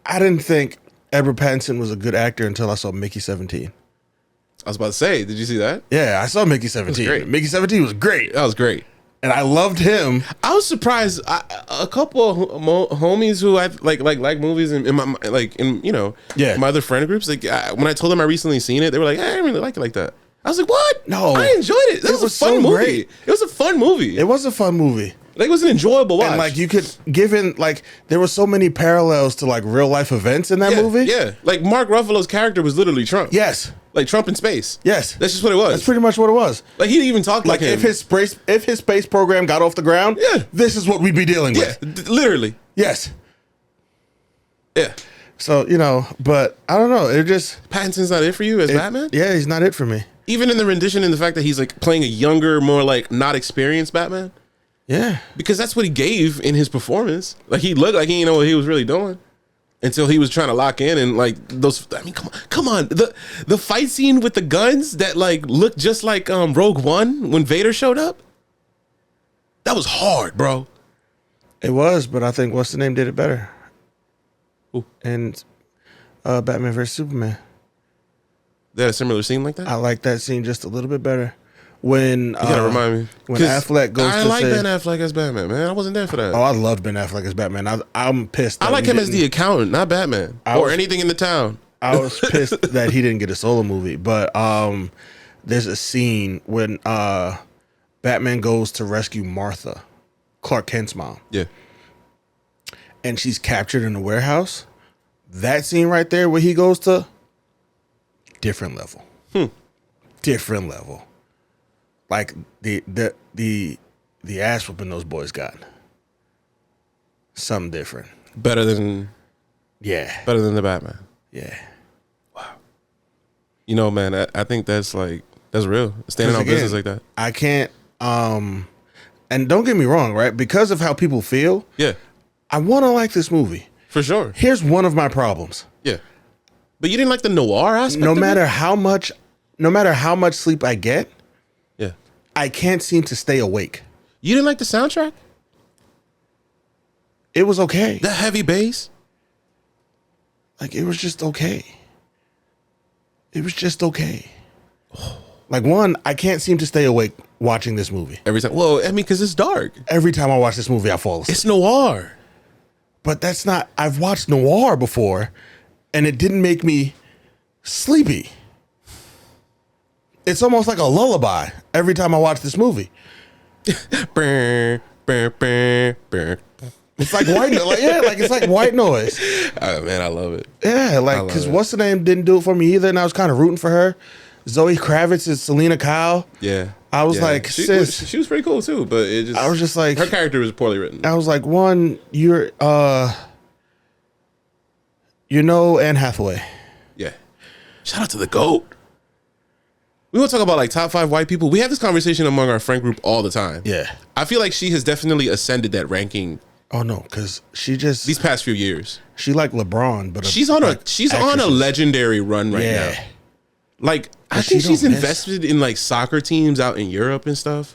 I didn't think Edward Pattinson was a good actor until I saw Mickey 17. I was about to say, did you see that? Yeah, I saw Mickey 17. great. Mickey 17 was great. That was great. And I loved him. I was surprised. A couple of homies who I like movies in my Yeah. my other friend groups. Like when I told them I recently seen it, they were like, "I didn't really like it like that." I was like, "What? No. I enjoyed it. That It was a was fun so movie. great. It was a fun movie. It was a fun movie. Like it was an enjoyable watch. And like you could, given like, there were so many parallels to like real life events in that yeah, movie. yeah. Like Mark Ruffalo's character was literally Trump. Yes. Like Trump in space. Yes. That's just what it was. That's pretty much what it was. Like he even talked like Like him. if his space program got off the ground, Yeah. this is what we'd be dealing yeah, with. literally. Yes. Yeah. So, but I don't know. It just Pattinson's not it for you as Batman? Yeah, he's not it for me. Even in the rendition and the fact that he's like playing a younger, more like not experienced Batman. Yeah. Because that's what he gave in his performance. Like he looked like he didn't know what he was really doing until he was trying to lock in and like those. I mean, come on. The fight scene with the guns that like looked just like Rogue One when Vader showed up. That was hard, bro. It was, but I think what's the name did it better. Who? And Batman vs Superman. They had a similar scene like that. I like that scene just a little bit better. When You gotta remind me when 'Cause Affleck goes I to like say, Ben Affleck as Batman, man. I wasn't there for that. "Oh, I loved Ben Affleck as Batman." I'm pissed. I that like we him as didn't- the accountant, not Batman I or was- anything in the town. I was pissed that he didn't get a solo movie, but there's a scene when Batman goes to rescue Martha, Clark Kent's mom, Yeah. and she's captured in a warehouse. That scene right there where he goes to different level. Different level. Like the ass whooping those boys got. Something different. Better than the Batman. Yeah. You know, man, I think that's real. Standing on Again, business like that. I can't and don't get me wrong, right? Because of how people feel, Yeah, I want to like this movie. for sure. Here's one of my problems. Yeah. But you didn't like the noir aspect No of matter it? how much sleep I get, Yeah. I can't seem to stay awake. You didn't like the soundtrack? It was okay. The heavy bass? Like it was just okay. It was just okay. Like one, I can't seem to stay awake watching this movie. Every time. Well, I mean, because it's dark. Every time I watch this movie, I fall asleep. It's noir. But that's not, I've watched noir before and it didn't make me sleepy. It's almost like a lullaby every time I watch this movie. Brr, brr, brr, brr. It's like white noise. It's like white noise. Oh, man, I love it. Yeah, like, love because it. what's the name didn't do it for me either, and I was kind of rooting for her. Zoe Kravitz is Selena Kyle. Yeah. I was Yeah. like, sis. She was pretty cool, too, but it just. I was just like, her character was poorly written. I was like, one, you're Anne Hathaway. Yeah. Shout out to the GOAT. We want to talk about like top 5 white people. We have this conversation among our friend group all the time. Yeah. I feel like she has definitely ascended that ranking Oh no, because she just These past few years, she like LeBron, but she's on a legendary run right now. Yeah. Like I she think she's don't miss. invested in like soccer teams out in Europe and stuff.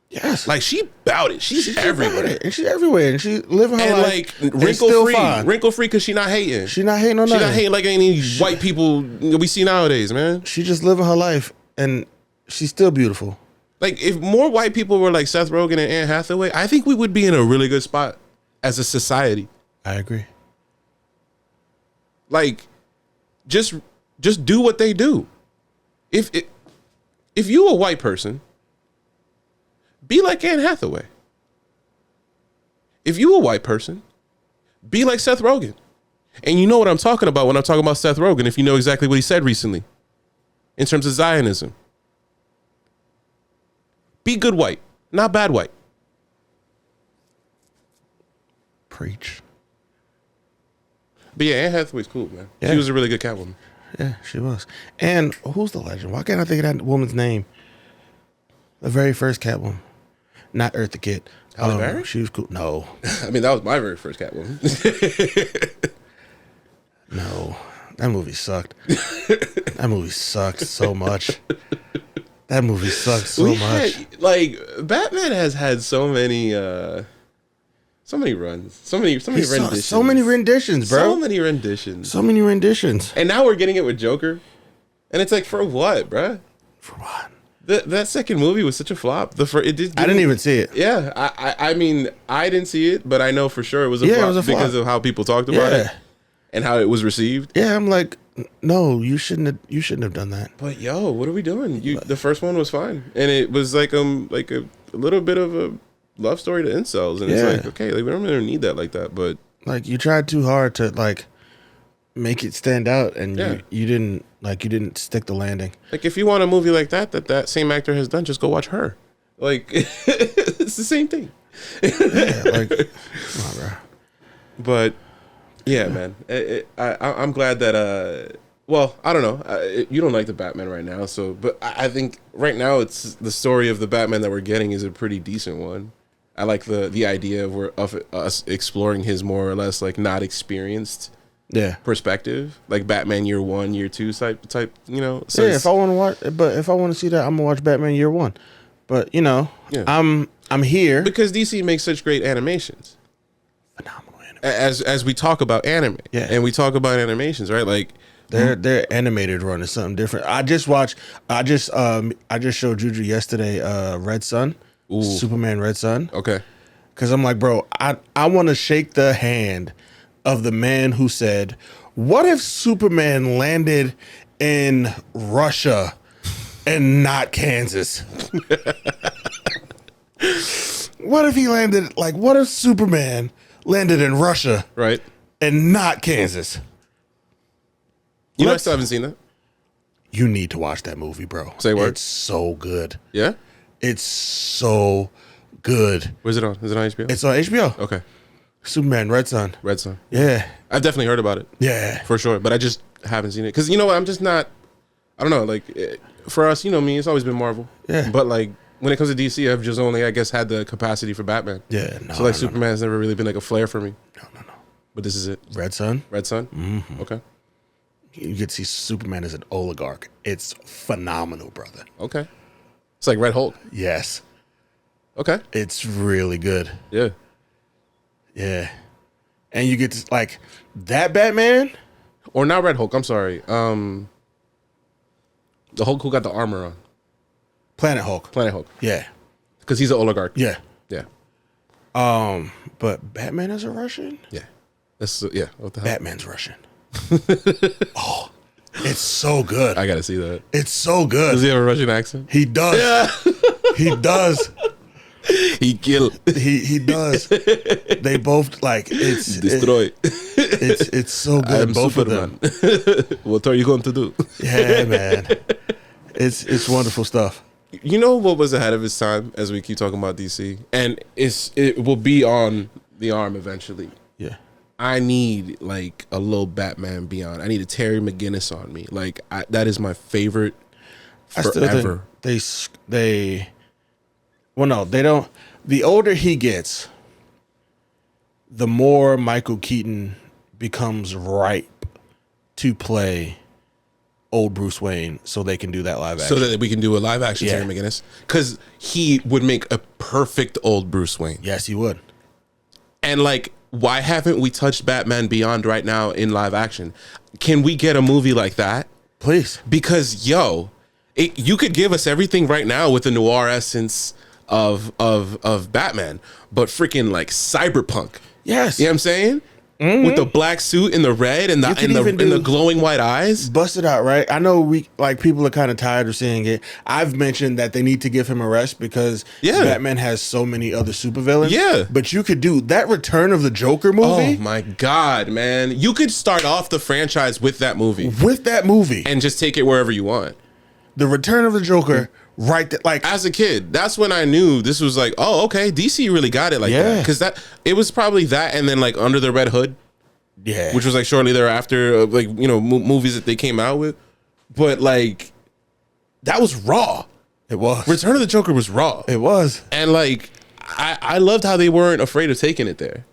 Yes, Like she bout it. She's everywhere. and she's everywhere, and she living her And life. like and wrinkle still free, fine. wrinkle free because she not hating. She not hating on She nothing. not hating like any white people we see nowadays, man. She just living her life, and she's still beautiful. Like if more white people were like Seth Rogen and Anne Hathaway, I think we would be in a really good spot as a society. I agree. Like, just do what they do. If you a white person, be like Anne Hathaway. If you a white person, be like Seth Rogen. And you know what I'm talking about when I'm talking about Seth Rogen, if you know exactly what he said recently in terms of Zionism. Be good white, not bad white. Preach. But yeah, Anne Hathaway's cool, man. Yeah. She was a really good Catwoman. Yeah, she was. And who's the legend? Why can't I think of that woman's name? The very first Catwoman. Not Eartha Kitt. Halle Berry? She was cool. No. I mean, that was my very first Catwoman. No. That movie sucked. That movie sucked so much. That movie sucked so much. Like Batman has had so many runs, so many renditions, So many renditions, bro. so many renditions, So many renditions. and now we're getting it with Joker, and it's like for what, bruh? For what? That second movie was such a flop. It did. I didn't even see it. Yeah, I mean, I didn't see it, but I know for sure it was a flop it was a flop. because of how people talked about it and how it was received. Yeah, I'm like, no, you shouldn't have done that. But yo, what are we doing? The first one was fine, and it was like a little bit of a love story to incels, and it's like, okay, like we don't really need that like that, but Like you tried too hard to like make it stand out, and you didn't stick the landing. like if you want a movie like that same actor has done, just go watch Her. Like it's the same thing. Yeah, like, come on, bro. But yeah, man, I'm glad that. Well, I don't know. You don't like the Batman right now, but I think right now it's the story of the Batman that we're getting is a pretty decent one. I like the idea of us exploring his more or less like not experienced perspective, like Batman Year 1, Year 2 type. You know, so if I want to watch, but if I want to see that, I'm gonna watch Batman Year 1. But you know, I'm here because DC makes such great animations. Phenomenal anime. As we talk about anime, and we talk about animations, right? Like their animated run is something different. I just showed Juju yesterday Red Sun. Superman Red Sun. Okay. Because I'm like, bro, I want to shake the hand of the man who said, what if Superman landed in Russia and not Kansas? What if Superman landed in Russia Right. and not Kansas? You know, I still haven't seen that. You need to watch that movie, bro. Say what? It's so good. Yeah? It's so good. Where's it on? Is it on HBO? It's on HBO. Okay. Superman Red Sun. Red Sun. Yeah. I've definitely heard about it. Yeah. For sure. But I just haven't seen it. Because you know what? I'm just not, I don't know. Like, for us, you know me, it's always been Marvel. Yeah. But like, when it comes to DC, I've just only, I guess, had the capacity for Batman. Yeah. No, So like, Superman's never really been like a flair for me. No. But this is it. Red Sun. Red Sun? Mm-hmm. Okay. You get to see Superman as an oligarch. It's phenomenal, brother. Okay. It's like Red Hulk. Yes. Okay. It's really good. Yeah. Yeah. And you get to, like, that Batman. Or not Red Hulk. I'm sorry. The Hulk who got the armor on. Planet Hulk. Planet Hulk. Yeah. Because he's an oligarch. Yeah. Yeah. But Batman is a Russian? Yeah. That's yeah. What the hell? Batman's Russian. Oh, it's so good. I gotta see that. It's so good. Does he have a Russian accent? He does. Yeah. He does. He killed. He does. They both like it's Destroy. It's so good. I'm Both Superman. of them. What are you going to do? Yeah, man. It's wonderful stuff. You know what was ahead of its time as we keep talking about DC, and it will be on the arm eventually. Yeah. I need like a little Batman Beyond. I need a Terry McGinnis on me. Like that is my favorite forever. I still think they well, no, they don't. The older he gets, the more Michael Keaton becomes ripe to play old Bruce Wayne, so they can do that live action. So that we can do a live action Yeah. Terry McGinnis. Because he would make a perfect old Bruce Wayne. Yes, he would. And like, why haven't we touched Batman Beyond right now in live action? Can we get a movie like that? Please. Because you could give us everything right now with the noir essence of Batman, but freaking like cyberpunk. Yes. You know what I'm saying? With the black suit and the red and the glowing white eyes. Bust it out, right? I know people are kind of tired of seeing it. I've mentioned that they need to give him a rest because Batman has so many other supervillains. Yeah. But you could do that Return of the Joker movie. Oh my God, man. You could start off the franchise with that movie. With that movie. And just take it wherever you want. The Return of the Joker, right there. Like, as a kid, that's when I knew this was like, oh, okay, DC really got it like that. Because it was probably that and then like Under the Red Hood. Yeah. Which was like shortly thereafter, like, you know, movies that they came out with. But like, that was raw. It was. Return of the Joker was raw. It was. And like, I loved how they weren't afraid of taking it there.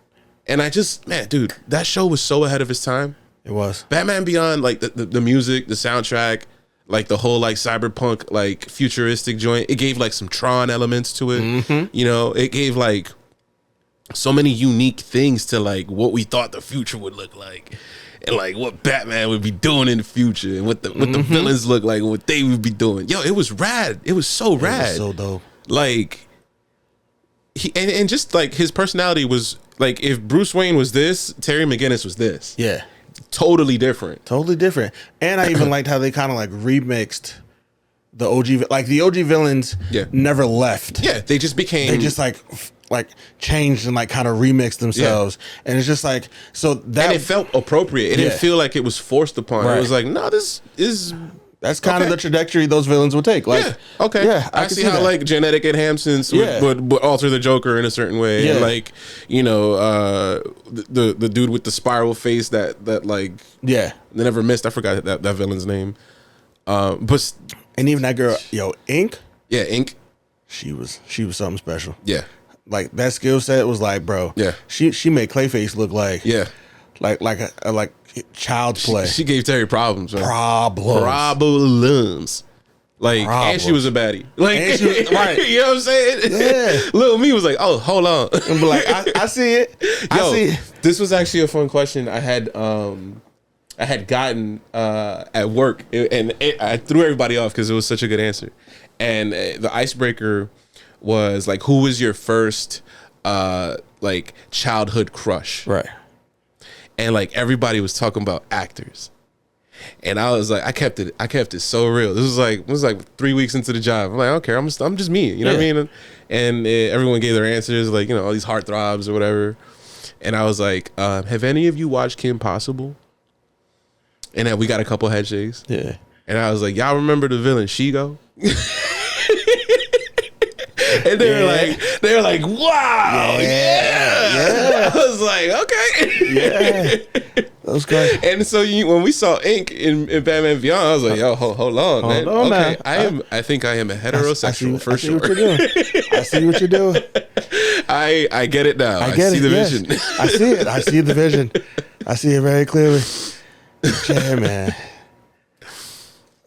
And I just, man, dude, that show was so ahead of its time. It was. Batman Beyond, like the music, the soundtrack, like the whole like cyberpunk, like futuristic joint. It gave like some Tron elements to it. Mm-hmm. You know, it gave like so many unique things to like what we thought the future would look like, and like what Batman would be doing in the future, and what the villains look like, and what they would be doing. Yo, it was rad. It was so rad. It was so dope. Like he and just like his personality was like, if Bruce Wayne was this, Terry McGinnis was this. Yeah. Totally different. Totally different. And I even liked how they kind of like remixed the OG, like the OG villains never left. Yeah, they just became. They just like changed and like kind of remixed themselves. And it's just like, so that. And it felt appropriate. It didn't feel like it was forced upon. Right. It was like, no, this is. That's kind of the trajectory those villains would take. Like, okay. Yeah, I see how like genetic enhancements would alter the Joker in a certain way. Yeah. And like, you know, the dude with the spiral face that like they never missed. I forgot that villain's name. But and even that girl, Ink. Yeah, Ink. She was something special. Yeah. Like that skill set was like, bro. Yeah. She made Clayface look like like child's play. She gave Terry problems. Man. Problems. Like, and she was a baddie. Like, right. You know what I'm saying? Yeah. Little me was like, oh, hold on. And be like, I see it. I see it. This was actually a fun question I had gotten at work, and I threw everybody off because it was such a good answer. And the icebreaker was like, who was your first like childhood crush? Right. And like everybody was talking about actors. And I was like, I kept it so real. This was like 3 weeks into the job. I'm like, I don't care. I'm just me. You know what I mean? And everyone gave their answers, like, you know, all these heartthrobs or whatever. And I was like, have any of you watched Kim Possible? And then we got a couple head shakes. Yeah. And I was like, y'all remember the villain Shigo? And they were like, wow, yeah. I was like, okay. Yeah. That was great. And so when we saw Ink in Batman Beyond, I was like, yo, hold on, man. Okay, I think I am a heterosexual for sure. I see what you're doing. I get it now. I get see it, the yes. vision. I see it. I see the vision. I see it very clearly. Yeah, man.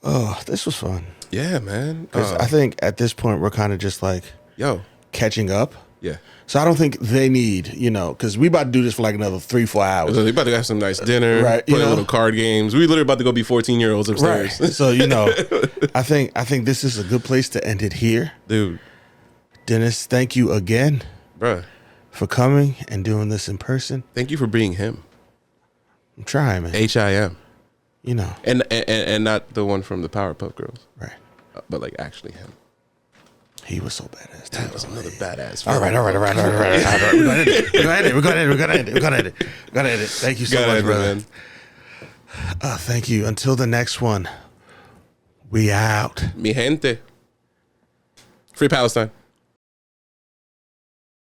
Oh, this was fun. Yeah, man. I think at this point we're kind of just like catching up. Yeah. So I don't think they need, because we about to do this for like another 3-4 hours. So they about to have some nice dinner, right? Play little card games. We literally about to go be 14-year-olds upstairs. Right. So I think this is a good place to end it here, dude. Dennis, thank you again, bruh, for coming and doing this in person. Thank you for being him. I'm trying, man. HIM. And not the one from the Powerpuff Girls, right? But like actually him. He was so badass. That was another badass. All right. We're gonna end it. Thank you so much, brother. Man. Thank you. Until the next one, we out. Mi gente. Free Palestine.